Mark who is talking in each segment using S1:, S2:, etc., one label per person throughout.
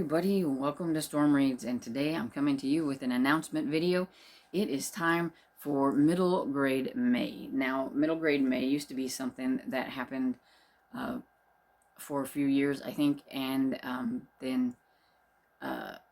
S1: everybody, welcome to Storm Reads, and today I'm coming to you with an announcement video. It is time for Middle Grade May. Now, Middle Grade May used to be something that happened for a few years, I think, and then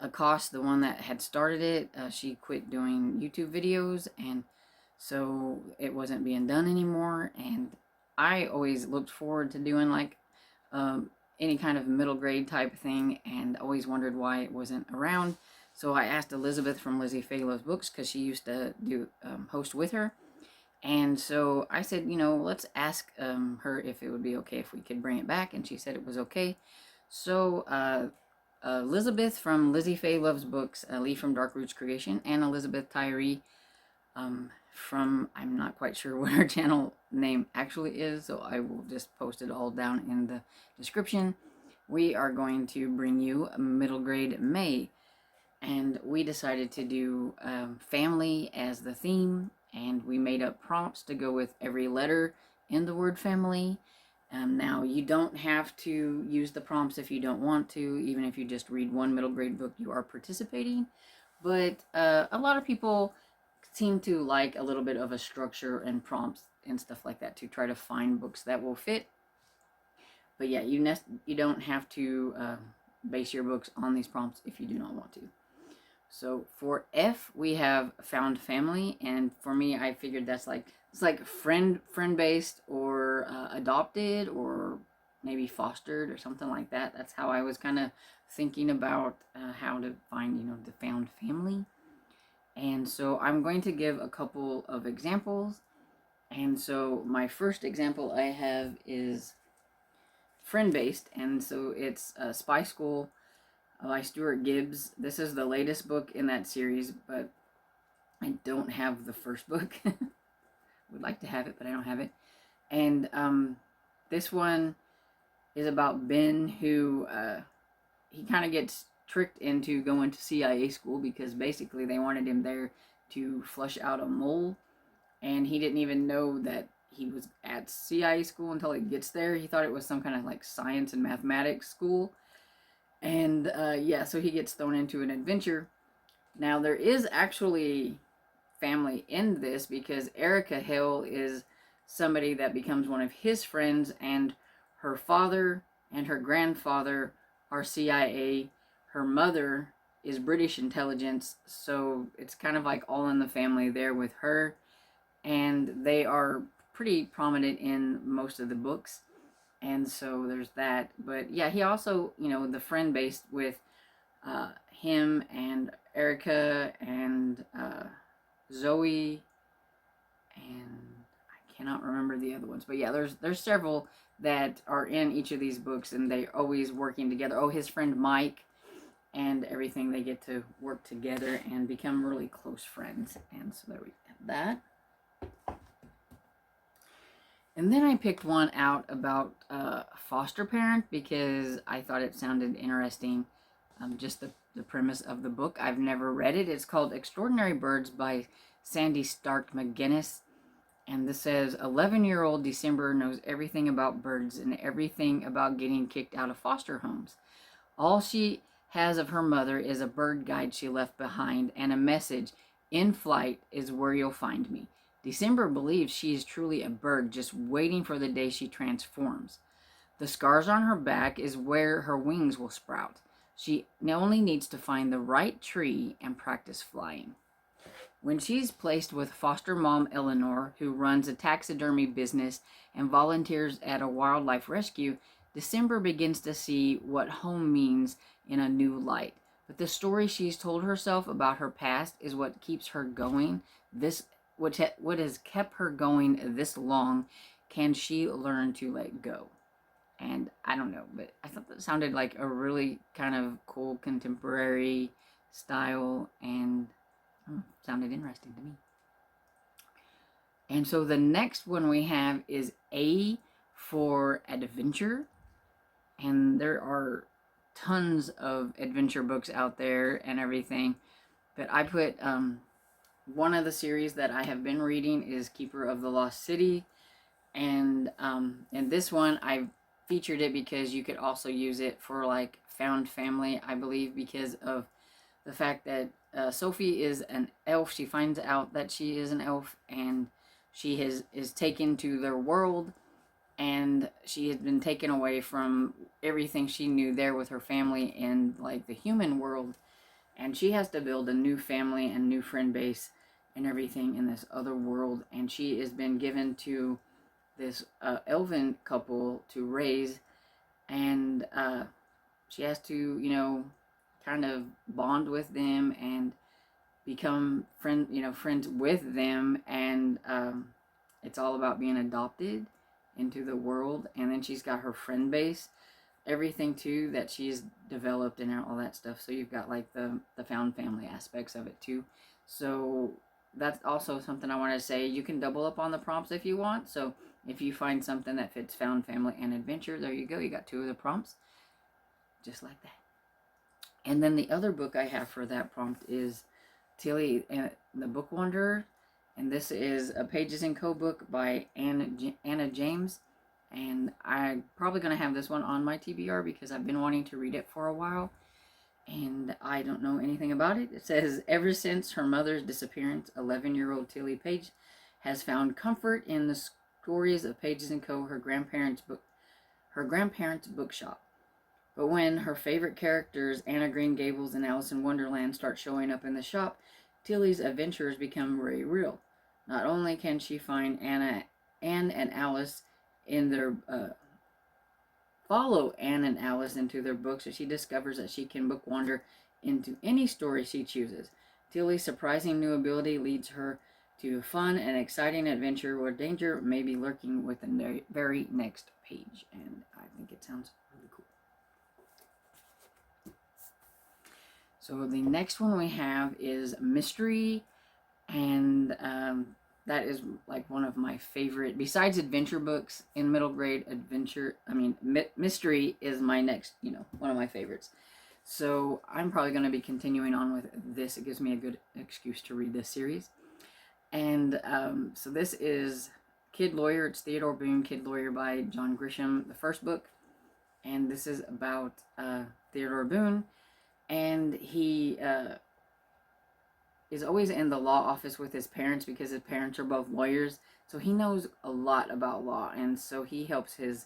S1: Acost, the one that had started it, she quit doing YouTube videos, and so it wasn't being done anymore, and I always looked forward to doing like any kind of middle grade type thing, and always wondered why it wasn't around. So I asked Elizabeth from Lizzie Faye Loves Books, because she used to do host with her, and so I said, let's ask her if it would be okay if we could bring it back, and she said it was okay. So Elizabeth from Lizzie Faye Loves Books, Lee from Dark Roots Creation, and Elizabeth Tyree from, I'm not quite sure what her channel name actually is, so I will just post it all down in the description. We are going to bring you Middle Grade May, and we decided to do family as the theme, and we made up prompts to go with every letter in the word family. Now, you don't have to use the prompts if you don't want to. Even if you just read one middle grade book, you are participating. But a lot of people seem to like a little bit of a structure and prompts and stuff like that to try to find books that will fit. But yeah, you don't have to base your books on these prompts if you do not want to. So for F, we have found family, and for me, I figured that's like, it's like friend based, or adopted, or maybe fostered, or something like that. That's how I was kind of thinking about how to find, the found family. And so I'm going to give a couple of examples. And so my first example I have is friend-based, and so it's Spy School by Stuart Gibbs. This is the latest book in that series, but I don't have the first book. Would like to have it, but I don't have it. And this one is about Ben, who he kind of gets tricked into going to CIA school, because basically they wanted him there to flush out a mole, and he didn't even know that he was at CIA school until he gets there. He thought it was some kind of like science and mathematics school, and yeah, so he gets thrown into an adventure. Now, there is actually family in this, because Erica Hill is somebody that becomes one of his friends, and her father and her grandfather are CIA. Her mother is British intelligence, so it's kind of like all in the family there with her, and they are pretty prominent in most of the books, and so there's that. But yeah, he also, the friend based with him and Erica and Zoe, and I cannot remember the other ones, but yeah, there's several that are in each of these books, and they're always working together. Oh, his friend Mike, and everything, they get to work together and become really close friends. And so there we have that. And then I picked one out about foster parent, because I thought it sounded interesting. Just the premise of the book. I've never read it. It's called Extraordinary Birds by Sandy Stark McGinnis. And this says, 11-year-old December knows everything about birds and everything about getting kicked out of foster homes. All she has of her mother is a bird guide she left behind, and a message, "In flight is where you'll find me." December believes she is truly a bird, just waiting for the day she transforms. The scars on her back is where her wings will sprout. She only needs to find the right tree and practice flying. When she's placed with foster mom Eleanor, who runs a taxidermy business and volunteers at a wildlife rescue, December begins to see what home means in a new light. But the story she's told herself about her past is what keeps her going. What has kept her going this long. Can she learn to let go? And I don't know, but I thought that sounded like a really kind of cool contemporary style, and sounded interesting to me. And so the next one we have is A for Adventure. And there are tons of adventure books out there and everything, but I put one of the series that I have been reading is Keeper of the Lost City, and in this one I featured it because you could also use it for like found family, I believe, because of the fact that Sophie is an elf. She finds out that she is an elf, and she is taken to their world, and she has been taken away from everything she knew there with her family in like the human world, and she has to build a new family and new friend base and everything in this other world, and she has been given to this elven couple to raise, and she has to, you know, kind of bond with them and become friends with them, and it's all about being adopted into the world. And then she's got her friend base, everything too that she's developed and all that stuff. So you've got like the found family aspects of it too. So that's also something I want to say. You can double up on the prompts if you want. So if you find something that fits found family and adventure, there you go. You got 2 of the prompts, just like that. And then the other book I have for that prompt is Tilly and the Book Wanderer. And this is a Pages & Co. book by Anna James. And I'm probably going to have this one on my TBR because I've been wanting to read it for a while. And I don't know anything about it. It says, ever since her mother's disappearance, 11-year-old Tilly Page has found comfort in the stories of Pages & Co., her grandparents' bookshop. But when her favorite characters, Anna Green Gables and Alice in Wonderland, start showing up in the shop, Tilly's adventures become very real. Not only can she find Anne and Alice in their follow Anne and Alice into their books, but she discovers that she can book wander into any story she chooses. Tilly's surprising new ability leads her to a fun and exciting adventure where danger may be lurking with the very next page. And I think it sounds really cool. So the next one we have is Mystery, and that is like one of my favorite, besides adventure books in middle grade, Mystery is my next, one of my favorites. So I'm probably going to be continuing on with this. It gives me a good excuse to read this series. And so this is Kid Lawyer. It's Theodore Boone, Kid Lawyer by John Grisham, the first book. And this is about Theodore Boone. And he is always in the law office with his parents because his parents are both lawyers. So he knows a lot about law. And so he helps his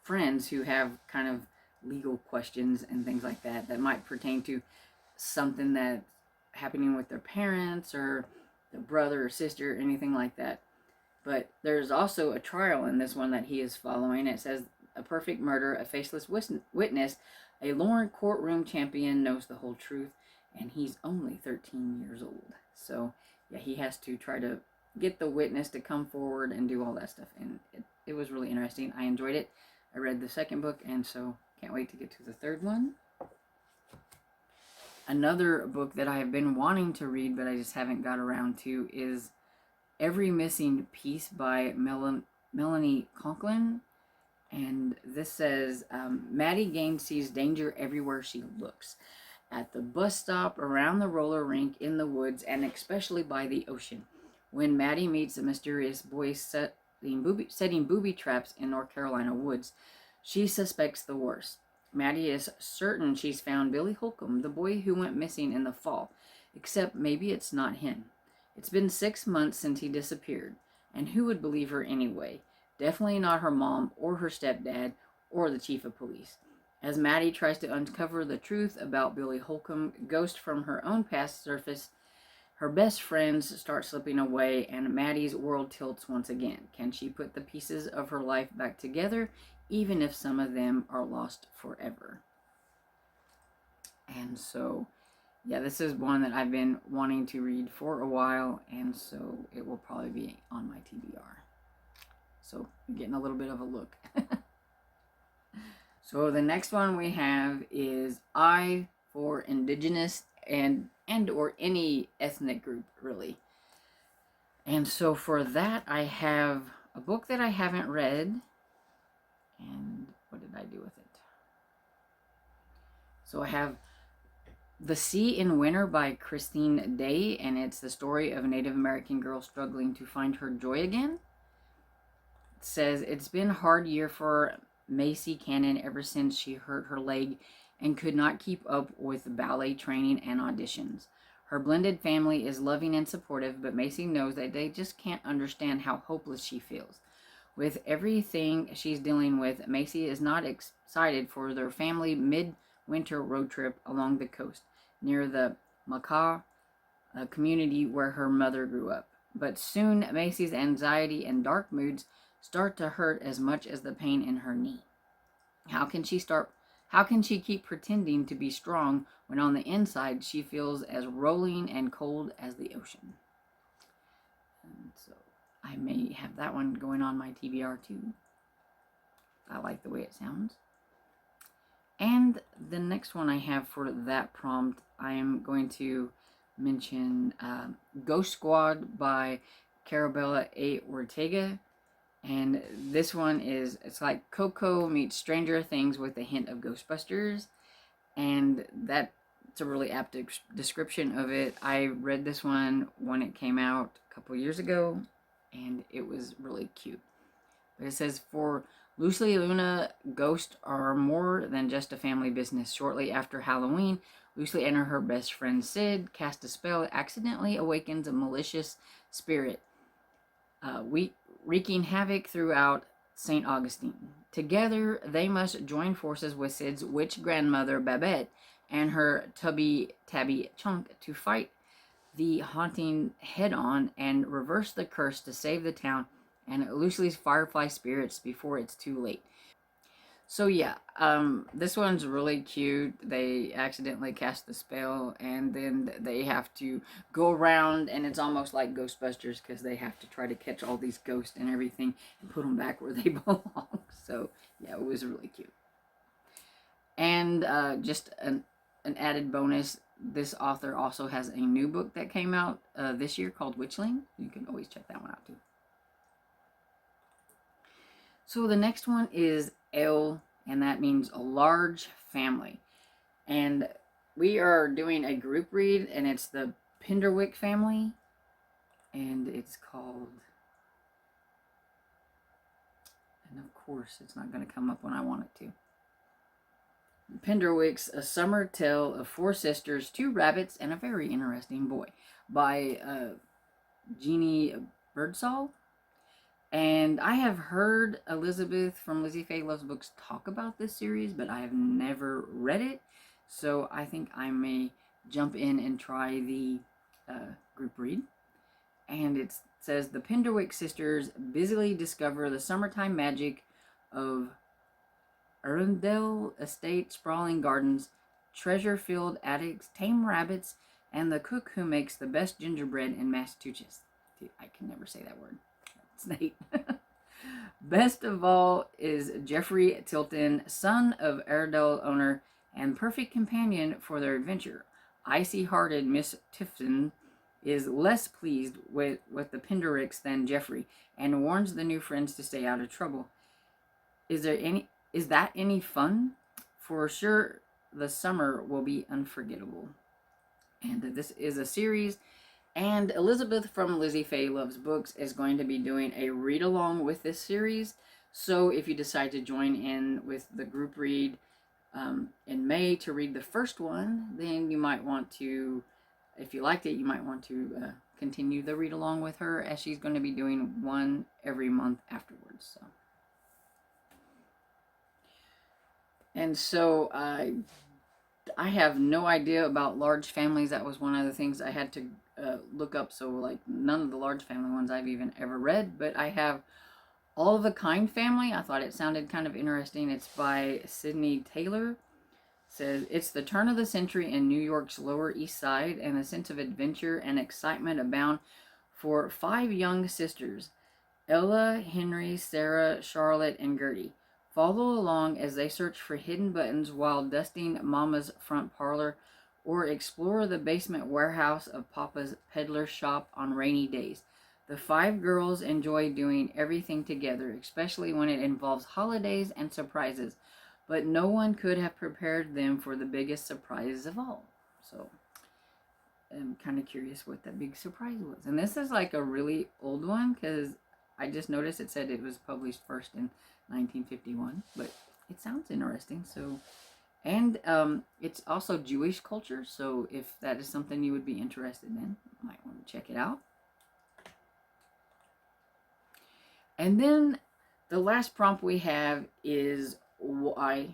S1: friends who have kind of legal questions and things like that might pertain to something that's happening with their parents or their brother or sister, or anything like that. But there's also a trial in this one that he is following. It says, a perfect murder, a faceless witness, a Lauren courtroom champion knows the whole truth, and he's only 13 years old. So, yeah, he has to try to get the witness to come forward and do all that stuff. And it was really interesting. I enjoyed it. I read the second book, and so can't wait to get to the third one. Another book that I have been wanting to read, but I just haven't got around to, is Every Missing Piece by Melanie Conklin. And this says, Maddie Gaines sees danger everywhere she looks. At the bus stop, around the roller rink, in the woods, and especially by the ocean. When Maddie meets a mysterious boy setting booby traps in North Carolina woods, she suspects the worst. Maddie is certain she's found Billy Holcomb, the boy who went missing in the fall, except maybe it's not him. It's been 6 months since he disappeared, and who would believe her anyway? Definitely not her mom or her stepdad or the chief of police. As Maddie tries to uncover the truth about Billy Holcomb, ghost from her own past surface, her best friends start slipping away, and Maddie's world tilts once again. Can she put the pieces of her life back together, even if some of them are lost forever? And so, yeah, this is one that I've been wanting to read for a while, and so it will probably be on my TBR. So you're getting a little bit of a look. So the next one we have is I for Indigenous and or any ethnic group, really. And so for that, I have a book that I haven't read. And what did I do with it? So I have The Sea in Winter by Christine Day, and it's the story of a Native American girl struggling to find her joy again. It says, it's been a hard year for Macy Cannon ever since she hurt her leg and could not keep up with ballet training and auditions. Her blended family is loving and supportive, but Macy knows that they just can't understand how hopeless she feels. With everything she's dealing with, Macy is not excited for their family mid-winter road trip along the coast near the Macaw community where her mother grew up. But soon, Macy's anxiety and dark moods start to hurt as much as the pain in her knee. How can she keep pretending to be strong when on the inside she feels as rolling and cold as the ocean? And so I may have that one going on my TBR too. I like the way it sounds. And the next one I have for that prompt, I am going to mention Ghost Squad by Carabella A. Ortega. And this one it's like Coco meets Stranger Things with a hint of Ghostbusters. And that's a really apt description of it. I read this one when it came out a couple years ago, and it was really cute. But it says, for Lucy Luna, ghosts are more than just a family business. Shortly after Halloween, Lucy and her best friend Sid cast a spell that accidentally awakens a malicious spirit, wreaking havoc throughout St. Augustine. Together, they must join forces with Sid's witch grandmother Babette and her tubby Tabby Chunk to fight the haunting head-on and reverse the curse to save the town and Lucy's firefly spirits before it's too late. So yeah, this one's really cute. They accidentally cast the spell, and then they have to go around, and it's almost like Ghostbusters because they have to try to catch all these ghosts and everything and put them back where they belong. So yeah, it was really cute. And just an added bonus, this author also has a new book that came out this year called Witchling. You can always check that one out too. So the next one is L, and that means a large family. And we are doing a group read, and it's the Penderwick family. And it's called... And of course, it's not going to come up when I want it to. Penderwick's A Summer Tale of Four Sisters, Two Rabbits, and a Very Interesting Boy by Jeannie Birdsall. And I have heard Elizabeth from Lizzie Faye Loves Books talk about this series, but I have never read it. So I think I may jump in and try the group read. And it says, the Penderwick sisters busily discover the summertime magic of Arundel Estate, sprawling gardens, treasure-filled attics, tame rabbits, and the cook who makes the best gingerbread in Massachusetts. I can never say that word. Snake. Best of all is Geoffrey Tilton, son of Arundel owner and perfect companion for their adventure. Icy-hearted Miss Tifton is less pleased with the Penderwicks than Geoffrey and warns the new friends to stay out of trouble. Is that any fun? For sure, the summer will be unforgettable. And this is a series. And Elizabeth from Lizzie Faye Loves Books is going to be doing a read-along with this series. So if you decide to join in with the group read in May to read the first one, then you might want to, if you liked it, you might want to continue the read-along with her, as she's going to be doing one every month afterwards. And so I have no idea about large families. That was one of the things I had to look up. So like none of the large family ones I've even ever read, but I have All of a Kind Family. I thought it sounded kind of interesting. It's by Sydney Taylor. It says, it's the turn of the century in New York's Lower East Side, and a sense of adventure and excitement abound for 5 young sisters, Ella, Henry, Sarah, Charlotte, and Gertie. Follow along as they search for hidden buttons while dusting Mama's front parlor, or explore the basement warehouse of Papa's peddler shop on rainy days. The 5 girls enjoy doing everything together, especially when it involves holidays and surprises, but no one could have prepared them for the biggest surprise of all. So I'm kind of curious what that big surprise was. And this is like a really old one, because I just noticed it said it was published first in 1951, but it sounds interesting. So, and it's also Jewish culture, so if that is something you would be interested in, you might want to check it out. And then the last prompt we have is Y,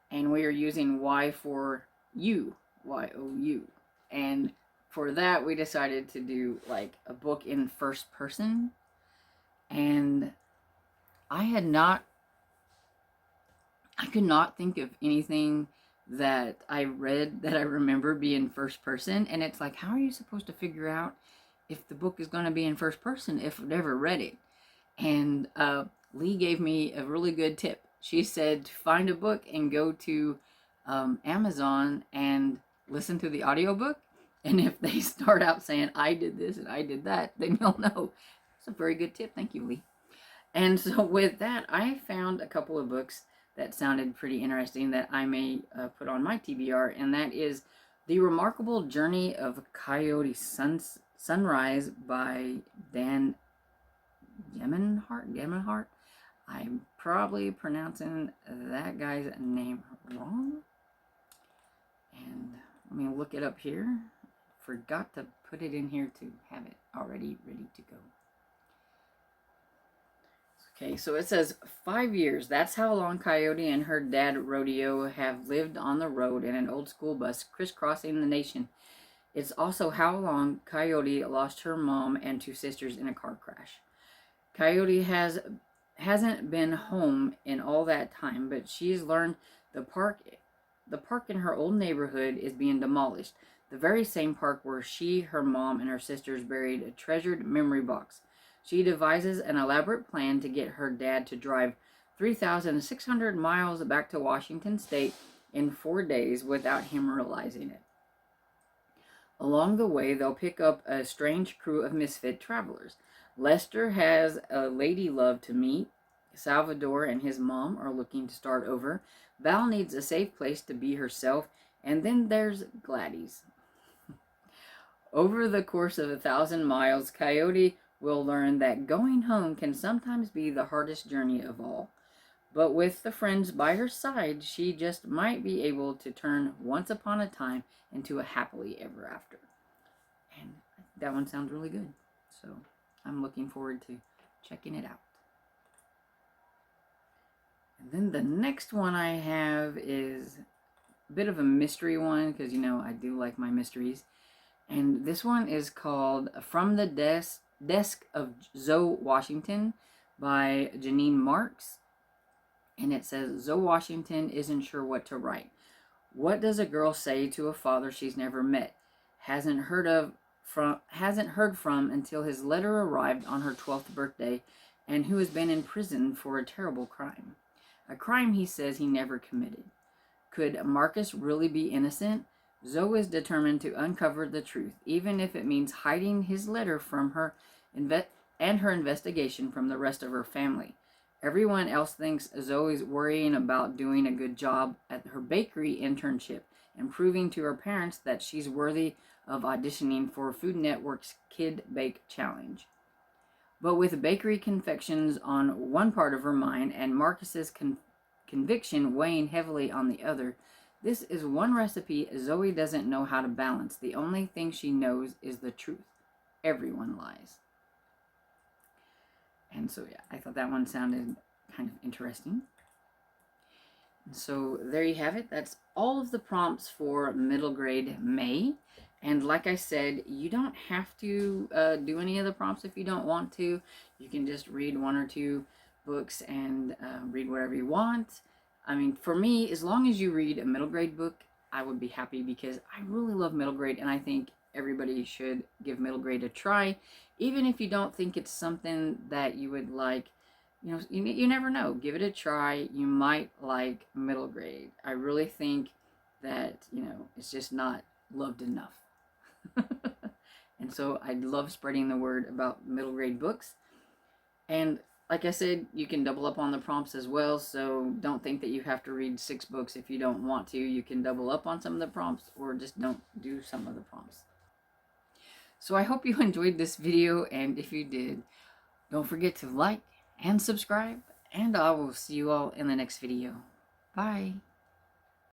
S1: and we are using Y for you, Y-O-U. And for that, we decided to do like a book in first person. And I could not think of anything that I read that I remember being first person. And it's like, how are you supposed to figure out if the book is going to be in first person if you've never read it? And Lee gave me a really good tip. She said to find a book and go to Amazon and listen to the audiobook. And if they start out saying, I did this and I did that, then you'll know. It's a very good tip. Thank you, Lee. And so with that, I found a couple of books that sounded pretty interesting that I may put on my TBR. And that is The Remarkable Journey of Coyote Sunrise by Dan Gemmenhart. I'm probably pronouncing that guy's name wrong. And let me look it up here. Forgot to put it in here to have it already ready to go. Okay, so it says 5 years. That's how long Coyote and her dad Rodeo have lived on the road in an old school bus crisscrossing the nation. It's also how long Coyote lost her mom and 2 sisters in a car crash. Coyote hasn't been home in all that time, but she's learned the park in her old neighborhood is being demolished. The very same park where she, her mom, and her sisters buried a treasured memory box. She devises an elaborate plan to get her dad to drive 3,600 miles back to Washington State in 4 days without him realizing it. Along the way, they'll pick up a strange crew of misfit travelers. Lester has a lady love to meet. Salvador and his mom are looking to start over. Val needs a safe place to be herself. And then there's Gladys. Over the course of 1,000 miles, Coyote will learn that going home can sometimes be the hardest journey of all. But with the friends by her side, she just might be able to turn Once Upon a Time into a happily ever after. And that one sounds really good. So I'm looking forward to checking it out. And then the next one I have is a bit of a mystery one, because, you know, I do like my mysteries. And this one is called From the Desk of Zoe Washington by Janine Marks. And it says, Zoe Washington isn't sure what to write. What does a girl say to a father she's never met, hasn't heard from until his letter arrived on her 12th birthday, and who has been in prison for a terrible crime? A crime he says he never committed. Could Marcus really be innocent? Zoe is determined to uncover the truth, even if it means hiding his letter from her and her investigation from the rest of her family. Everyone else thinks Zoe's worrying about doing a good job at her bakery internship and proving to her parents that she's worthy of auditioning for Food Network's Kid Bake Challenge. But with bakery confections on one part of her mind and Marcus's conviction weighing heavily on the other, this is one recipe Zoe doesn't know how to balance. The only thing she knows is the truth. Everyone lies. And so, yeah, I thought that one sounded kind of interesting. And so there you have it. That's all of the prompts for middle grade May. And like I said, you don't have to do any of the prompts if you don't want to. You can just read 1 or 2 books and read whatever you want. I mean, for me, as long as you read a middle grade book, I would be happy, because I really love middle grade, and I think everybody should give middle grade a try. Even if you don't think it's something that you would like, you know, you never know. Give it a try. You might like middle grade. I really think that, you know, it's just not loved enough. And so I love spreading the word about middle grade books. And like I said, you can double up on the prompts as well, so don't think that you have to read 6 books if you don't want to. You can double up on some of the prompts, or just don't do some of the prompts. So I hope you enjoyed this video, and if you did, Don't forget to like and subscribe, and I will see you all in the next video. Bye.